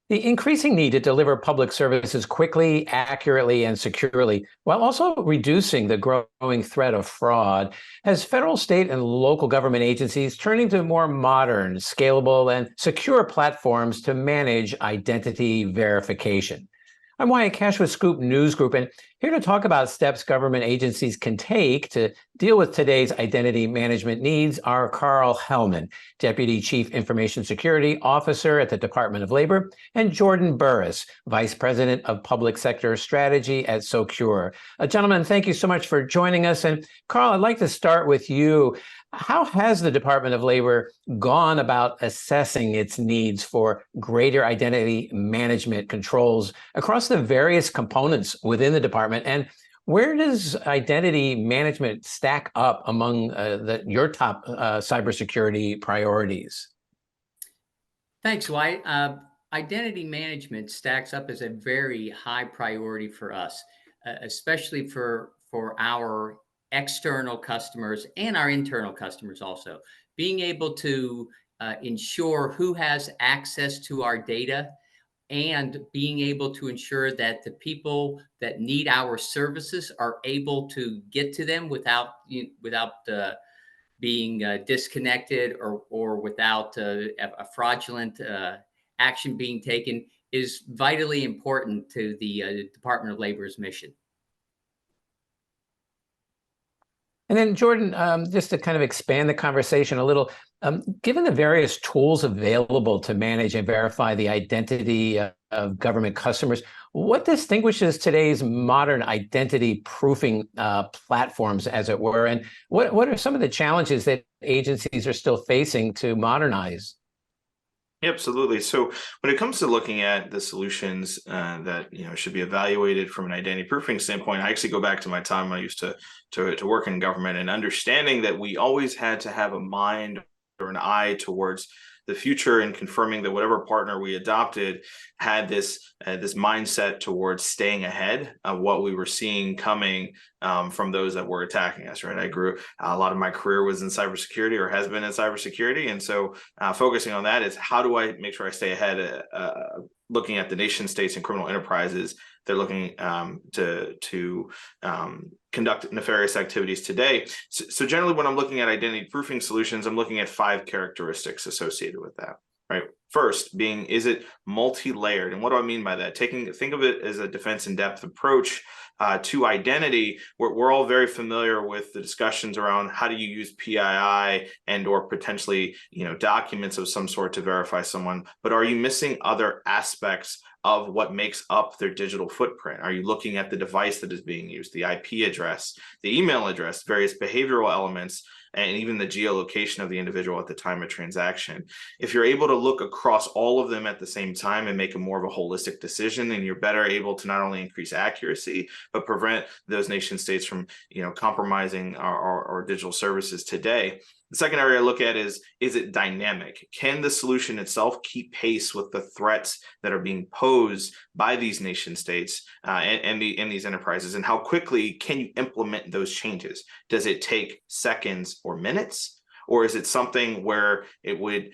The increasing need to deliver public services quickly, accurately, and securely, while also reducing the growing threat of fraud, has federal, state, and local government agencies turning to more modern, scalable, and secure platforms to manage identity verification. I'm Wyatt Cash with Scoop News Group, and here to talk about steps government agencies can take to deal with today's identity management needs are Karl Hellman, Deputy Chief Information Security Officer at the Department of Labor, and Jordan Burris, Vice President of Public Sector Strategy at Socure. Gentlemen, thank you so much for joining us. And Karl, I'd like to start with you. How has the Department of Labor gone about assessing its needs for greater identity management controls across the various components within the department? And where does identity management stack up among your top cybersecurity priorities? Thanks, Wyatt. Identity management stacks up as a very high priority for us, especially for our external customers and our internal customers also. Being able to ensure who has access to our data and being able to ensure that the people that need our services are able to get to them without being disconnected or without a fraudulent action being taken is vitally important to the Department of Labor's mission. And then, Jordan, just to kind of expand the conversation a little, given the various tools available to manage and verify the identity of government customers, what distinguishes today's modern identity proofing platforms, as it were, and what are some of the challenges that agencies are still facing to modernize? Yeah, absolutely. So when it comes to looking at the solutions that should be evaluated from an identity proofing standpoint, I actually go back to my time I used to work in government, and understanding that we always had to have a mind or an eye towards the future and confirming that whatever partner we adopted had this mindset towards staying ahead of what we were seeing coming from those that were attacking us. Right, I grew a lot of my career was in cybersecurity, or has been in cybersecurity, and so focusing on that is how do I make sure I stay ahead, looking at the nation states and criminal enterprises. They're looking to conduct nefarious activities today. So generally, when I'm looking at identity proofing solutions, I'm looking at 5 characteristics associated with that. Right. First being, is it multi-layered? And what do I mean by that? Think of it as a defense in depth approach to identity. We're all very familiar with the discussions around how do you use PII and or potentially documents of some sort to verify someone, but are you missing other aspects of what makes up their digital footprint? Are you looking at the device that is being used, the IP address, the email address, various behavioral elements, and even the geolocation of the individual at the time of transaction? If you're able to look across all of them at the same time and make a more of a holistic decision, then you're better able to not only increase accuracy, but prevent those nation states from compromising our digital services today. The second area I look at is it dynamic? Can the solution itself keep pace with the threats that are being posed by these nation states and these enterprises? And how quickly can you implement those changes? Does it take seconds or minutes? Or is it something where it would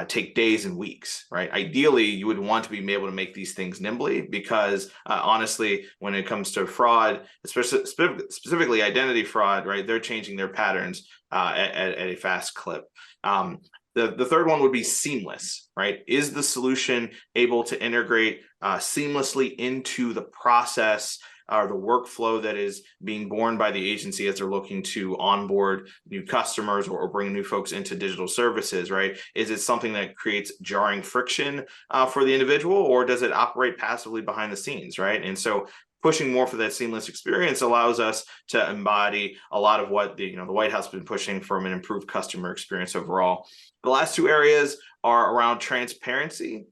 take days and weeks, right? Ideally, you would want to be able to make these things nimbly, because honestly, when it comes to fraud, especially specifically identity fraud, right, they're changing their patterns at a fast clip. The third one would be seamless, right? Is the solution able to integrate seamlessly into the process or the workflow that is being borne by the agency as they're looking to onboard new customers or bring new folks into digital services, right? Is it something that creates jarring friction for the individual, or does it operate passively behind the scenes, right? And so pushing more for that seamless experience allows us to embody a lot of what the White House has been pushing from an improved customer experience overall. The last 2 areas are around transparency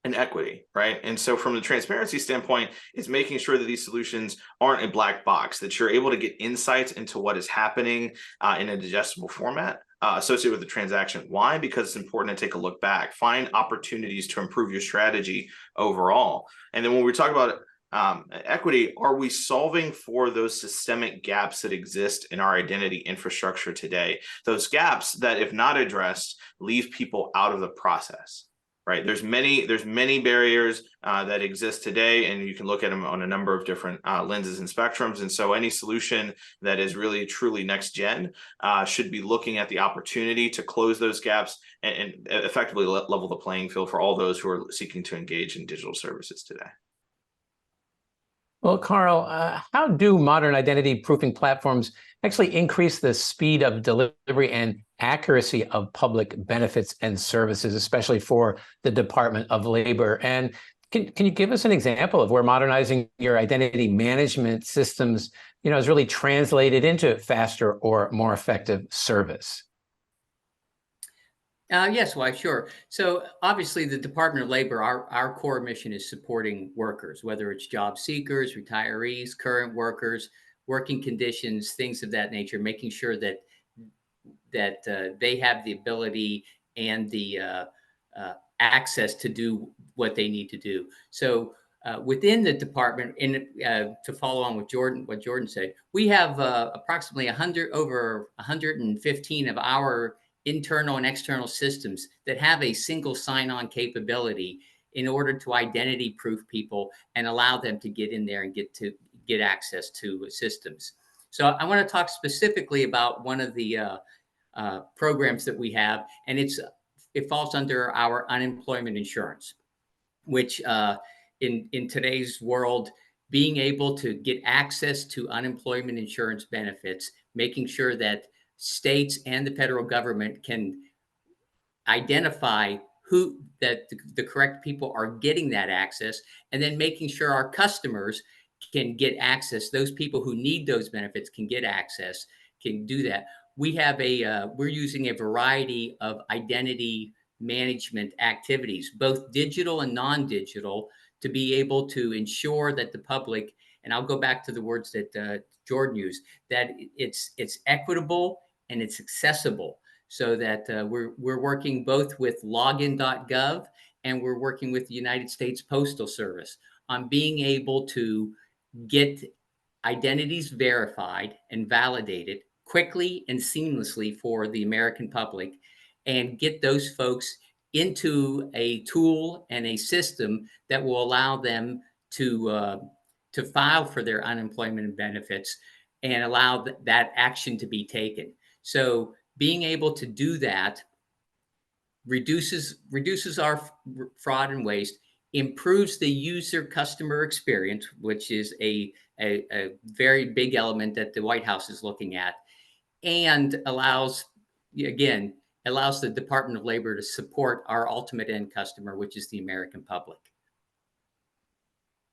and equity, right? And so from the transparency standpoint, it's making sure that these solutions aren't a black box, that you're able to get insights into what is happening in a digestible format associated with the transaction. Why? Because it's important to take a look back, find opportunities to improve your strategy overall. And then when we talk about equity, are we solving for those systemic gaps that exist in our identity infrastructure today? Those gaps that, if not addressed, leave people out of the process. right? There's many barriers that exist today, and you can look at them on a number of different lenses and spectrums. And so any solution that is really truly next gen should be looking at the opportunity to close those gaps and effectively level the playing field for all those who are seeking to engage in digital services today. Well, Karl, how do modern identity proofing platforms actually increase the speed of delivery and accuracy of public benefits and services, especially for the Department of Labor? And can you give us an example of where modernizing your identity management systems, has really translated into faster or more effective service? Yes, why, sure. So obviously the Department of Labor, our core mission is supporting workers, whether it's job seekers, retirees, current workers, working conditions, things of that nature, making sure that they have the ability and the access to do what they need to do. So within the department, to follow on with what Jordan said, we have approximately over 115 of our internal and external systems that have a single sign-on capability in order to identity proof people and allow them to get in there and get access to systems. So I want to talk specifically about one of the programs that we have, and it falls under our unemployment insurance, which in today's world, being able to get access to unemployment insurance benefits, making sure that states and the federal government can identify that the correct people are getting that access, and then making sure our customers can get access. Those people who need those benefits can get access, can do that. We're using a variety of identity management activities, both digital and non-digital, to be able to ensure that the public, and I'll go back to the words that Jordan used, that it's equitable and it's accessible, so that we're working both with login.gov and we're working with the United States Postal Service on being able to get identities verified and validated quickly and seamlessly for the American public, and get those folks into a tool and a system that will allow them to file for their unemployment benefits and allow that action to be taken. So being able to do that reduces our fraud and waste, improves the user customer experience, which is a very big element that the White House is looking at, and allows the Department of Labor to support our ultimate end customer, which is the American public.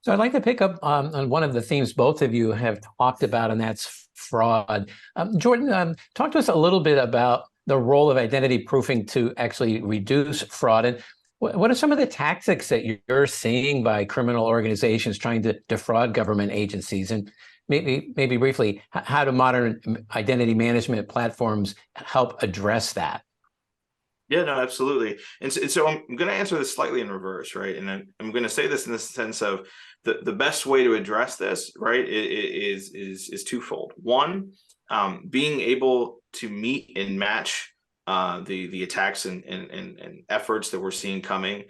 So I'd like to pick up on one of the themes both of you have talked about, and that's fraud. Jordan, talk to us a little bit about the role of identity proofing to actually reduce fraud. And what are some of the tactics that you're seeing by criminal organizations trying to defraud government agencies? And maybe briefly, how do modern identity management platforms help address that? Yeah, no, absolutely. And so I'm going to answer this slightly in reverse, right? And I'm going to say this in the sense of the best way to address this, right, is twofold. One, being able to meet and match the attacks and efforts that we're seeing coming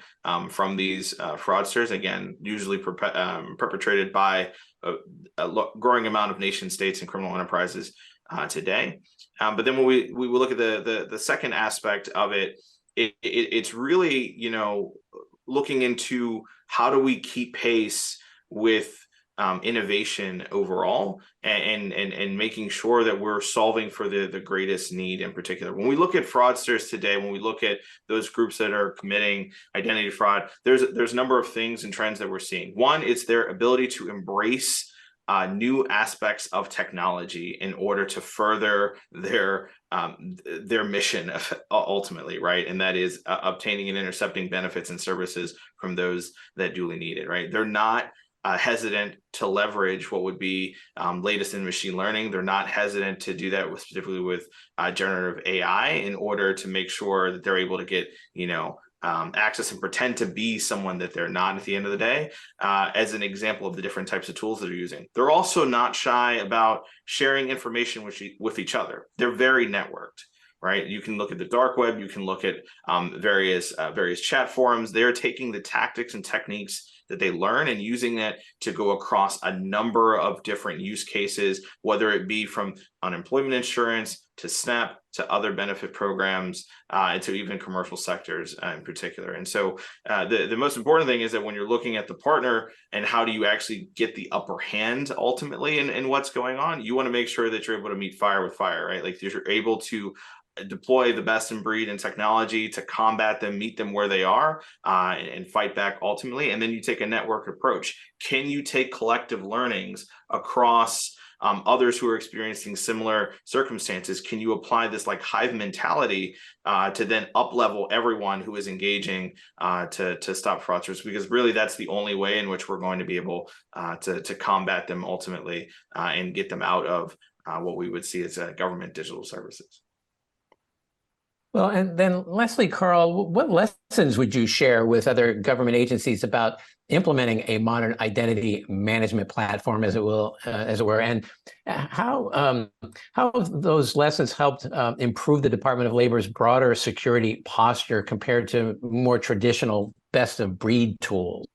from these fraudsters, again, usually perpetrated by a growing amount of nation states and criminal enterprises today. But then when we look at the second aspect of it, it's really, looking into how do we keep pace with innovation overall, and making sure that we're solving for the greatest need in particular. When we look at fraudsters today, when we look at those groups that are committing identity fraud, there's a number of things and trends that we're seeing. One, it's their ability to embrace new aspects of technology in order to further their mission ultimately, right? And that is obtaining and intercepting benefits and services from those that duly need it, right? They're not hesitant to leverage what would be latest in machine learning. They're not hesitant to do that specifically with generative AI in order to make sure that they're able to get, access and pretend to be someone that they're not at the end of the day, as an example of the different types of tools that they're using. They're also not shy about sharing information with each other. They're very networked, right? You can look at the dark web, you can look at various chat forums. They're taking the tactics and techniques that they learn and using that to go across a number of different use cases, whether it be from unemployment insurance to SNAP to other benefit programs, and to even commercial sectors in particular. And so the most important thing is that when you're looking at the partner and how do you actually get the upper hand ultimately in what's going on, you want to make sure that you're able to meet fire with fire, right? Like you're able to deploy the best in breed in technology to combat them, meet them where they are, and fight back ultimately. And then you take a network approach. Can you take collective learnings across others who are experiencing similar circumstances? Can you apply this like hive mentality to then up level everyone who is engaging to stop fraudsters? Because really that's the only way in which we're going to be able to combat them ultimately and get them out of what we would see as government digital services. Well, and then lastly, Karl, what lessons would you share with other government agencies about implementing a modern identity management platform, as it were, and how have those lessons helped improve the Department of Labor's broader security posture compared to more traditional best of breed tools?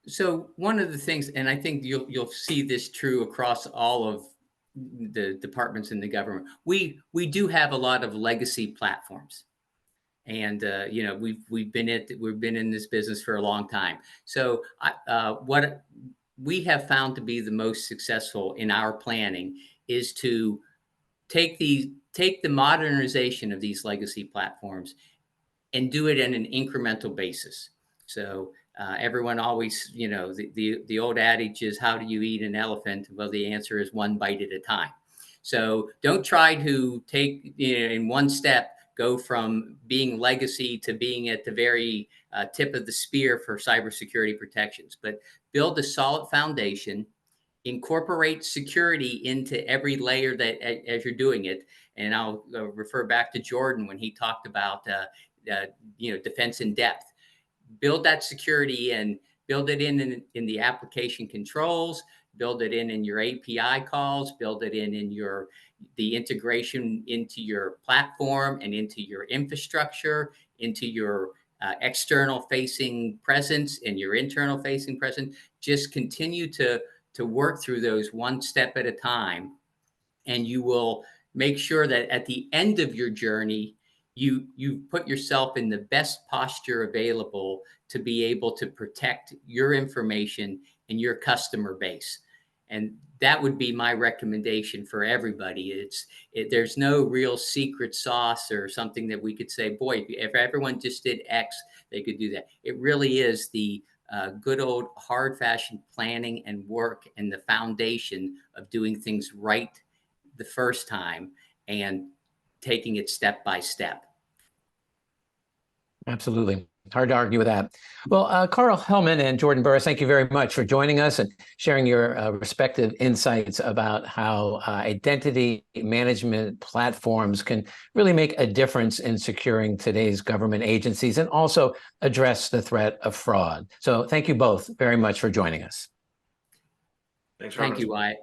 So one of the things, and I think you'll see this true across all of the departments in the government, we do have a lot of legacy platforms, and you know, we've been in this business for a long time. So what we have found to be the most successful in our planning is to take the modernization of these legacy platforms and do it in an incremental basis. So everyone always, you know, the old adage is, how do you eat an elephant? Well, the answer is one bite at a time. So don't try to take, you know, in one step, go from being legacy to being at the very tip of the spear for cybersecurity protections, but build a solid foundation, incorporate security into every layer that as you're doing it. And I'll refer back to Jordan when he talked about you know, defense in depth. Build that security and build it in the application controls, build it in your API calls, build it in the integration into your platform and into your infrastructure, into your external facing presence and your internal facing presence. Just continue to work through those one step at a time, and you will make sure that at the end of your journey, you put yourself in the best posture available to be able to protect your information and your customer base. And that would be my recommendation for everybody. There's no real secret sauce or something that we could say, boy, if everyone just did X, they could do that. It really is the good old hard-fashioned planning and work and the foundation of doing things right the first time and taking it step by step. Absolutely. Hard to argue with that. Well, Karl Hellman and Jordan Burris, thank you very much for joining us and sharing your respective insights about how identity management platforms can really make a difference in securing today's government agencies and also address the threat of fraud. So thank you both very much for joining us. Thanks for having us. Thank you, Wyatt.